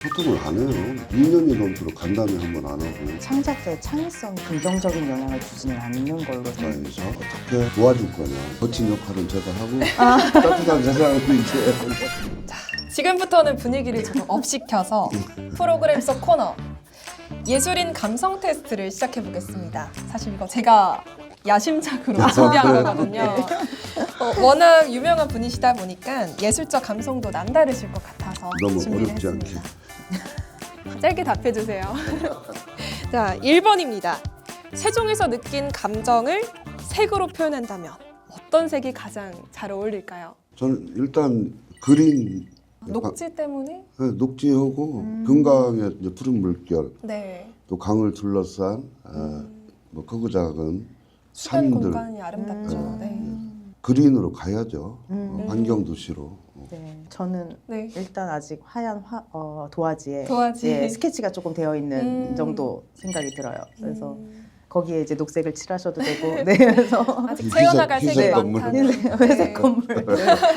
소통을 안 해요. 2년이 넘도록 간담회 한번 안 하고. 창작자의 창의성이 긍정적인 영향을 주지는 않는 걸로 그래서 어떻게 도와줄 거냐. 거친 역할은 제가 하고 따뜻한 세상을 이제. 지금부터는 분위기를 조금 업시켜서 프로그램 속 코너 예술인 감성 테스트를 시작해 보겠습니다. 사실 이거 제가 야심작으로 준비한 거거든요. 워낙 유명한 분이시다 보니까 예술적 감성도 남다르실 것 같아서 너무 준비를 어렵지 않게. 했습니다. 짧게 답해 주세요. 자, 1번입니다. 세종에서 느낀 감정을 색으로 표현한다면 어떤 색이 가장 잘 어울릴까요? 저는 일단 그린 녹지 때문에? 녹지하고 금강의 이제 푸른 물결, 네. 또 강을 둘러싼 뭐 크고 작은 수변 산들, 공간이 아름답죠. 네. 그린으로 가야죠. 환경 도시로. 네, 저는 네. 일단 아직 하얀 도화지에 도화지. 예, 스케치가 조금 되어 있는 정도 생각이 들어요. 그래서 거기에 이제 녹색을 칠하셔도 되고, 네, 그래서 아직 희색- 채워나갈 색이 희색 건물. 많다는. 회색 건물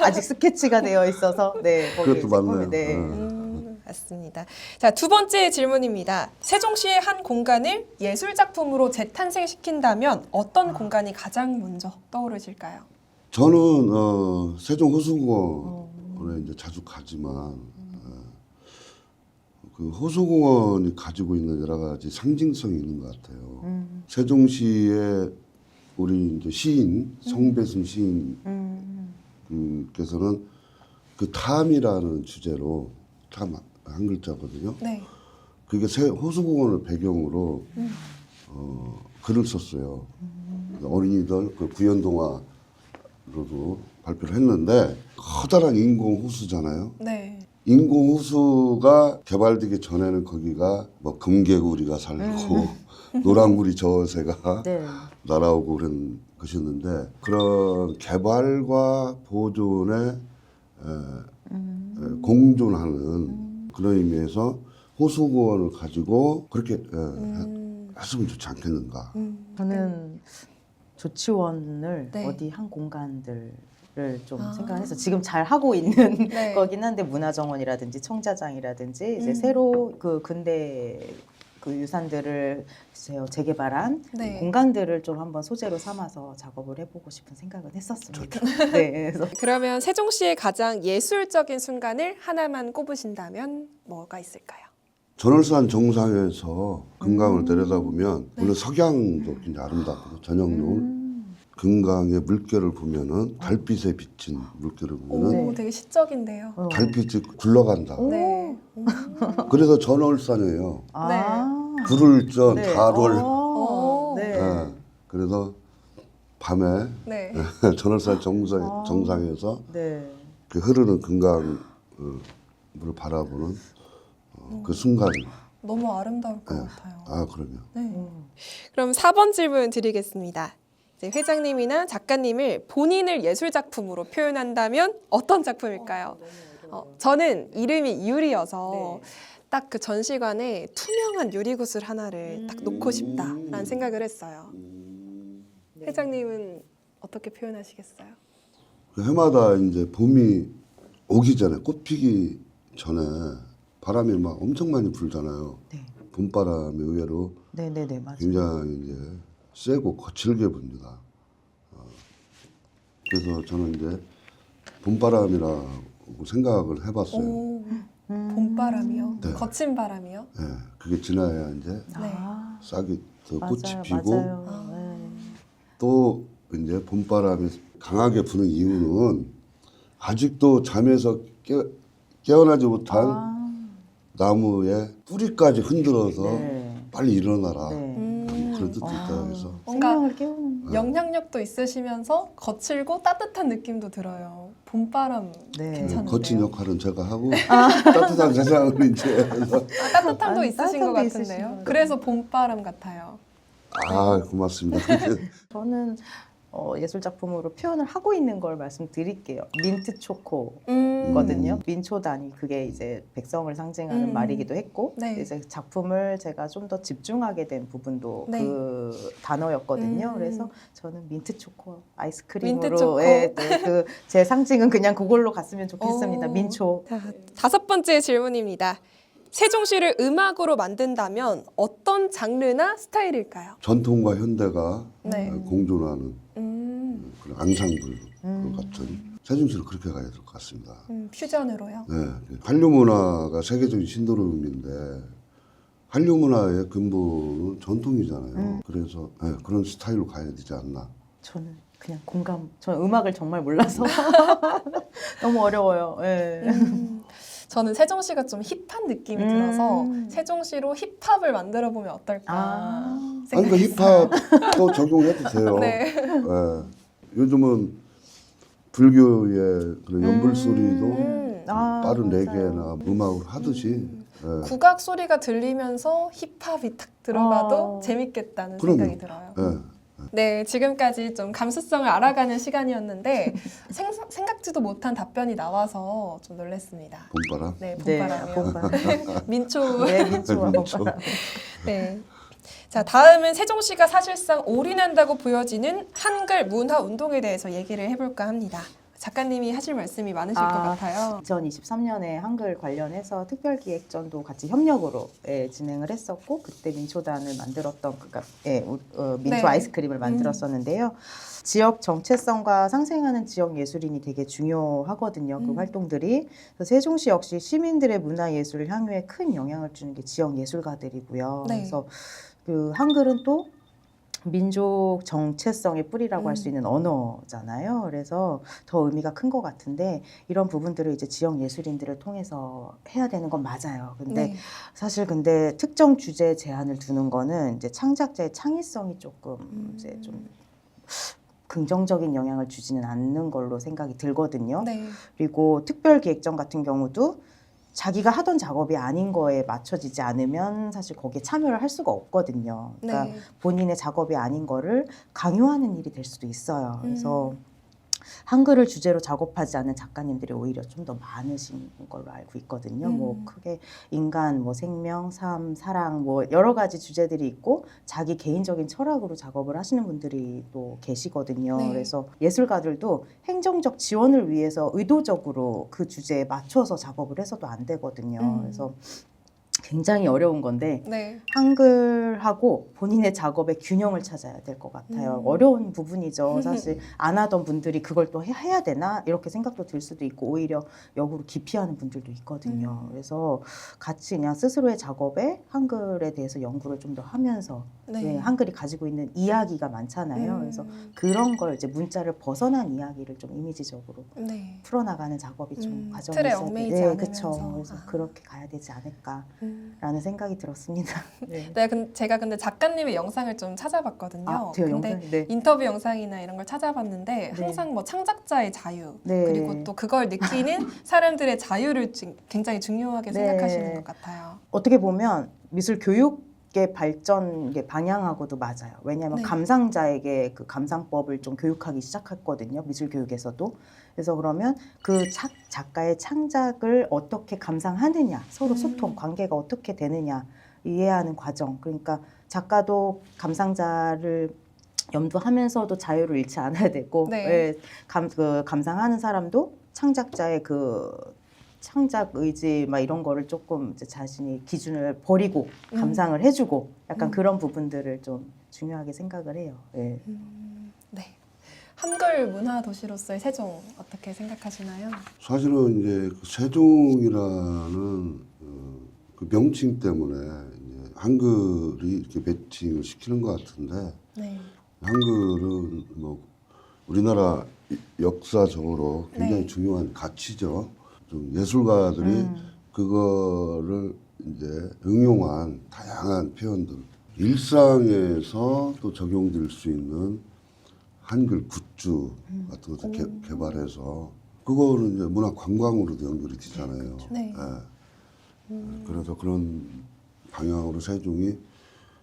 아직 스케치가 되어 있어서, 네, 거기에 그것도 이제 맞네요. 네. 맞습니다. 자, 두 번째 질문입니다. 세종시의 한 공간을 예술 작품으로 재탄생시킨다면 어떤 공간이 가장 먼저 떠오르실까요? 저는 세종 호수공원에 이제 자주 가지만 그 호수공원이 가지고 있는 여러 가지 상징성이 있는 것 같아요. 세종시의 우리 이제 시인 성배순 시인께서는 그 탐이라는 주제로 탐 한 글자거든요. 네. 그게 호수공원을 배경으로 글을 썼어요. 어린이들 그 구연동화로도 발표를 했는데 커다란 인공 호수잖아요. 네. 인공 호수가 개발되기 전에는 거기가 뭐 금개구리가 살고 노랑구리 저새가 네. 날아오고 그런 것이었는데 그런 개발과 보존에 공존하는 그런 의미에서 호수공원을 가지고 그렇게 했으면 좋지 않겠는가. 저는 조치원을 네. 어디 한 공간들을 좀 생각을 해서 지금 잘 하고 있는 네. 거긴 한데 문화정원이라든지 청자장이라든지 이제 새로 그 근대 그 유산들을 재개발한 네. 공간들을 좀 한번 소재로 삼아서 작업을 해보고 싶은 생각은 했었습니다. 네, 그래서 그러면 세종시의 가장 예술적인 순간을 하나만 꼽으신다면 뭐가 있을까요? 전월산 정상에서 금강을 내려다보면 물론 석양도 굉장히 아름답고 저녁 노을 금강의 물결을 보면은 달빛에 비친 물결을 보면은 오, 되게 시적인데요. 달빛이 굴러간다. 네. 그래서 전월산이에요. 불을 전 네. 달월. 오. 네. 예. 그래서 밤에 네. 전월산 정상에서 네. 그 흐르는 금강 물을 바라보는 그 순간. 너무 아름다울 것 같아요. 아 그럼요. 네. 그럼 4번 질문 드리겠습니다. 이제 회장님이나 작가님을 본인을 예술 작품으로 표현한다면 어떤 작품일까요? 저는 이름이 유리여서 딱 그 전시관에 투명한 유리구슬 하나를 딱 놓고 싶다라는 생각을 했어요. 회장님은 어떻게 표현하시겠어요? 그 해마다 이제 봄이 오기 전에 꽃 피기 전에 바람이 막 엄청 많이 불잖아요. 네. 봄바람이 의외로 네네네 맞아요. 굉장히 이제 세고 거칠게 붑니다. 그래서 저는 이제 봄바람이라고 생각을 해봤어요. 오, 봄바람이요? 네. 거친 바람이요? 예, 그게 지나야 이제 네. 싹이 더 맞아요, 꽃이 피고 맞아요. 네. 또 이제 봄바람이 강하게 부는 이유는 아직도 잠에서 깨어나지 못한 나무의 뿌리까지 흔들어서 네. 빨리 일어나라. 네. 그런 뜻도 있다 해서 뭔가 생명을 깨우는. 영향력도 있으시면서 거칠고 따뜻한 느낌도 들어요. 봄바람 네. 괜찮은데요? 거친 역할은 제가 하고 따뜻한 세상을 이제 해서 따뜻함도 아니, 있으신 것 따뜻함도 있으신 같은데요. 거예요. 그래서 봄바람 같아요. 고맙습니다. 저는 예술 작품으로 표현을 하고 있는 걸 말씀드릴게요. 민트 초코. 거든요. 민초단위 그게 이제 백성을 상징하는 말이기도 했고 네. 이제 작품을 제가 좀 더 집중하게 된 부분도 네. 그 단어였거든요. 그래서 저는 민트 초코 아이스크림으로 민트 초코. 그 제 상징은 그냥 그걸로 갔으면 좋겠습니다. 오. 민초. 자, 5번째 질문입니다. 세종시를 음악으로 만든다면 어떤 장르나 스타일일까요? 전통과 현대가 네. 공존하는 그런 앙상블 같은 세종시를 그렇게 가야 될 것 같습니다. 퓨전으로요? 네, 한류 문화가 세계적인 신도림인데 한류 문화의 근본은 전통이잖아요. 그래서 네, 그런 스타일로 가야 되지 않나. 저는 그냥 공감. 저는 음악을 정말 몰라서 너무 어려워요. 예. 저는 세종시가 좀 힙한 느낌이 들어서 세종시로 힙합을 만들어 보면 어떨까 아. 아니 그 생각했어요. 힙합도 적용해도 돼요. 네. 네. 요즘은 불교의 그런 연불 소리도 빠른 맞아요. 레게나 음악을 하듯이 예. 국악 소리가 들리면서 힙합이 탁 들어가도 재밌겠다는 그럼요. 생각이 들어요. 예. 네, 지금까지 좀 감수성을 알아가는 시간이었는데 생각지도 못한 답변이 나와서 좀 놀랐습니다. 봄바람. 네, 네, 봄바람이요. 봄바람. 민초. 네, 민초와 민초. 봄바람. 네. 자, 다음은 세종시가 사실상 올인한다고 보여지는 한글 문화 운동에 대해서 얘기를 해볼까 합니다. 작가님이 하실 말씀이 많으실 것 같아요. 2023년에 한글 관련해서 특별기획전도 같이 협력으로 진행을 했었고 그때 민초단을 만들었던 그러니까 민초 네. 아이스크림을 만들었었는데요. 지역 정체성과 상생하는 지역 예술인이 되게 중요하거든요. 그 활동들이. 그래서 세종시 역시 시민들의 문화예술 향유에 큰 영향을 주는 게 지역 예술가들이고요. 네. 그래서 그 한글은 또 민족 정체성의 뿌리라고 할 수 있는 언어잖아요. 그래서 더 의미가 큰 것 같은데 이런 부분들을 이제 지역 예술인들을 통해서 해야 되는 건 맞아요. 근데 네. 사실 근데 특정 주제에 제한을 두는 거는 이제 창작자의 창의성이 조금 이제 좀 긍정적인 영향을 주지는 않는 걸로 생각이 들거든요. 네. 그리고 특별기획전 같은 경우도 자기가 하던 작업이 아닌 거에 맞춰지지 않으면 사실 거기에 참여를 할 수가 없거든요. 그러니까 네. 본인의 작업이 아닌 거를 강요하는 일이 될 수도 있어요. 그래서 한글을 주제로 작업하지 않는 작가님들이 오히려 좀 더 많으신 걸로 알고 있거든요. 뭐 크게 인간, 뭐 생명, 삶, 사랑, 뭐 여러 가지 주제들이 있고 자기 개인적인 철학으로 작업을 하시는 분들이 또 계시거든요. 네. 그래서 예술가들도 행정적 지원을 위해서 의도적으로 그 주제에 맞춰서 작업을 해서도 안 되거든요. 그래서 굉장히 어려운 건데 네. 한글하고 본인의 작업의 균형을 찾아야 될 것 같아요. 어려운 부분이죠. 사실 안 하던 분들이 그걸 또 해야 되나 이렇게 생각도 들 수도 있고 오히려 역으로 기피하는 분들도 있거든요. 그래서 같이 그냥 스스로의 작업에 한글에 대해서 연구를 좀 더 하면서 네. 왜 한글이 가지고 있는 이야기가 많잖아요. 그래서 그런 걸 이제 문자를 벗어난 이야기를 좀 이미지적으로 네. 풀어나가는 작업이 좀 과정이 틀에 있어야 얽매이지 네, 않으면서. 그쵸. 그래서 그렇게 가야 되지 않을까라는 생각이 들었습니다. 네. 네, 제가 근데 작가님의 영상을 좀 찾아봤거든요. 아, 제가 근데 영상 네. 인터뷰 영상이나 이런 걸 찾아봤는데 항상 뭐 창작자의 자유 네. 그리고 또 그걸 느끼는 사람들의 자유를 굉장히 중요하게 네. 생각하시는 것 같아요. 어떻게 보면 미술 교육의 발전 방향하고도 맞아요. 왜냐하면 네. 감상자에게 그 감상법을 좀 교육하기 시작했거든요. 미술 교육에서도. 그래서 그러면 그 작가의 창작을 어떻게 감상하느냐, 서로 소통, 관계가 어떻게 되느냐 이해하는 과정. 그러니까 작가도 감상자를 염두하면서도 자유를 잃지 않아야 되고, 네. 예, 감상하는 사람도 창작자의 그 창작 의지 막 이런 거를 조금 이제 자신이 기준을 버리고 감상을 해주고 약간 그런 부분들을 좀 중요하게 생각을 해요. 예. 네. 한글 문화 도시로서의 세종 어떻게 생각하시나요? 사실은 이제 그 세종이라는 그 명칭 때문에 이제 한글이 이렇게 매칭을 시키는 것 같은데 네. 한글은 뭐 우리나라 역사적으로 굉장히 네. 중요한 가치죠. 좀 예술가들이 그거를 이제 응용한 다양한 표현들, 일상에서 또 적용될 수 있는 한글 굿즈 같은 것을 개발해서 그거는 이제 문화 관광으로도 연결이 되잖아요. 네. 예. 그래서 그런 방향으로 세종이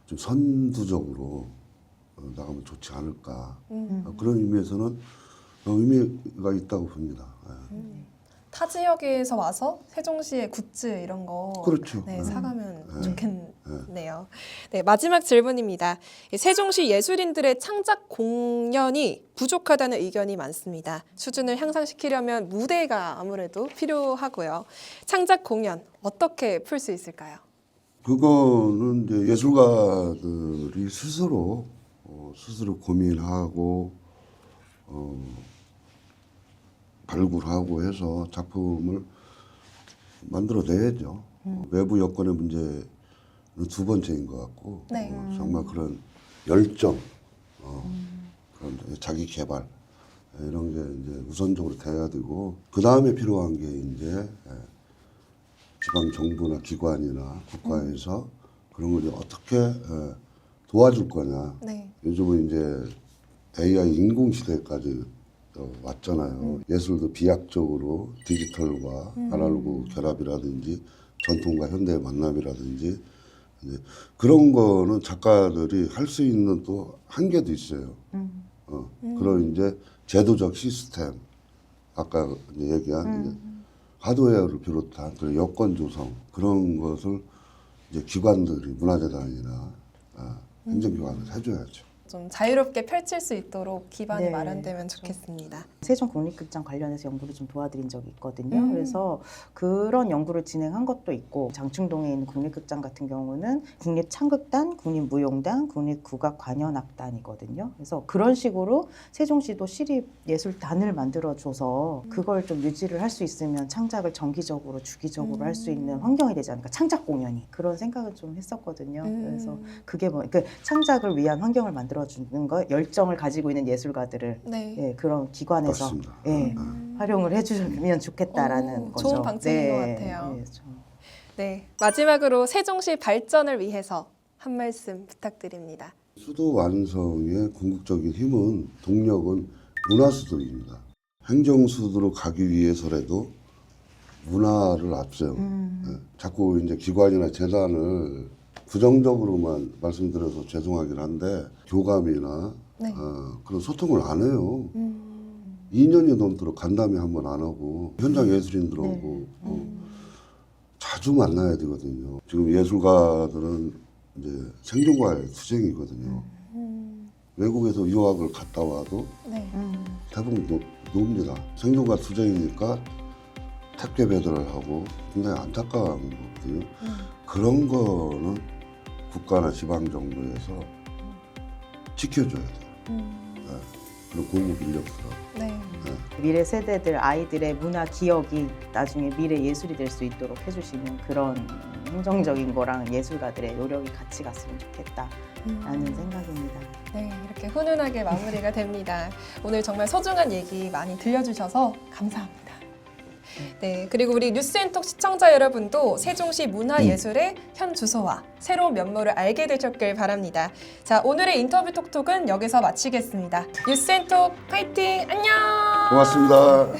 좀 선두적으로 나가면 좋지 않을까. 그런 의미에서는 의미가 있다고 봅니다. 예. 타 지역에서 와서 세종시의 굿즈 이런 거 그렇죠. 네, 네. 사가면 좋겠네요. 네, 마지막 질문입니다. 세종시 예술인들의 창작 공연이 부족하다는 의견이 많습니다. 수준을 향상시키려면 무대가 아무래도 필요하고요. 창작 공연 어떻게 풀 수 있을까요? 그거는 이제 예술가들이 스스로 고민하고 발굴하고 해서 작품을 만들어내야죠. 외부 여건의 문제는 두 번째인 것 같고 네. 정말 그런 열정, 그런 자기 개발 이런 게 이제 우선적으로 돼야 되고 그 다음에 필요한 게 이제 지방 정부나 기관이나 국가에서 그런 걸 이제 어떻게 도와줄 거냐. 네. 요즘은 이제 AI 인공 시대까지 왔잖아요. 예술도 비약적으로 디지털과 아날로그 결합이라든지 전통과 현대의 만남이라든지 이제 그런 거는 작가들이 할 수 있는 또 한계도 있어요. 그런 이제 제도적 시스템 아까 이제 얘기한 이제 하드웨어를 비롯한 그런 여건 조성 그런 것을 이제 기관들이 문화재단이나 행정기관에서 해줘야죠. 좀 자유롭게 펼칠 수 있도록 기반이 네, 마련되면 좋겠습니다. 세종 국립극장 관련해서 연구를 좀 도와드린 적이 있거든요. 그래서 그런 연구를 진행한 것도 있고 장충동에 있는 국립극장 같은 경우는 국립창극단, 국립무용단, 국립국악관현악단이거든요. 그래서 그런 식으로 세종시도 시립예술단을 만들어줘서 그걸 좀 유지를 할 수 있으면 창작을 정기적으로 주기적으로 할 수 있는 환경이 되지 않을까. 창작 공연이 그런 생각을 좀 했었거든요. 그래서 그게 그 창작을 위한 환경을 만들어주는 거, 열정을 가지고 있는 예술가들을 네. 예, 그런 기관에서 맞습니다. 예, 활용을 해주면 좋겠다라는 거죠. 좋은 방침인 것 같아요. 네, 네, 마지막으로 세종시 발전을 위해서 한 말씀 부탁드립니다. 수도 완성의 궁극적인 힘은 동력은 문화수도입니다. 행정수도로 가기 위해서라도 문화를 앞세워. 자꾸 이제 기관이나 재단을 부정적으로만 말씀드려서 죄송하긴 한데 교감이나 네. 그런 소통을 안 해요. 2년이 넘도록 간담회 한 번 안 하고 현장 예술인들하고 자주 만나야 되거든요. 지금 예술가들은 이제 생존과의 투쟁이거든요. 외국에서 유학을 갔다 와도 네. 대부분 놉니다. 생존과 투쟁이니까 택배 배달을 하고 굉장히 안타까운 거거든요. 그런 거는 국가나 지방 정부에서 지켜줘야 돼요. 네. 그런 고급 인력들하고. 네. 미래 세대들 아이들의 문화 기억이 나중에 미래 예술이 될 수 있도록 해주시는 그런 행정적인 거랑 예술가들의 노력이 같이 갔으면 좋겠다라는 생각입니다. 네, 이렇게 훈훈하게 마무리가 됩니다. 오늘 정말 소중한 얘기 많이 들려주셔서 감사합니다. 네, 그리고 우리 뉴스앤톡 시청자 여러분도 세종시 문화예술의 현 주소와 새로운 면모를 알게 되셨길 바랍니다. 자, 오늘의 인터뷰 톡톡은 여기서 마치겠습니다. 뉴스앤톡 파이팅! 안녕! 고맙습니다.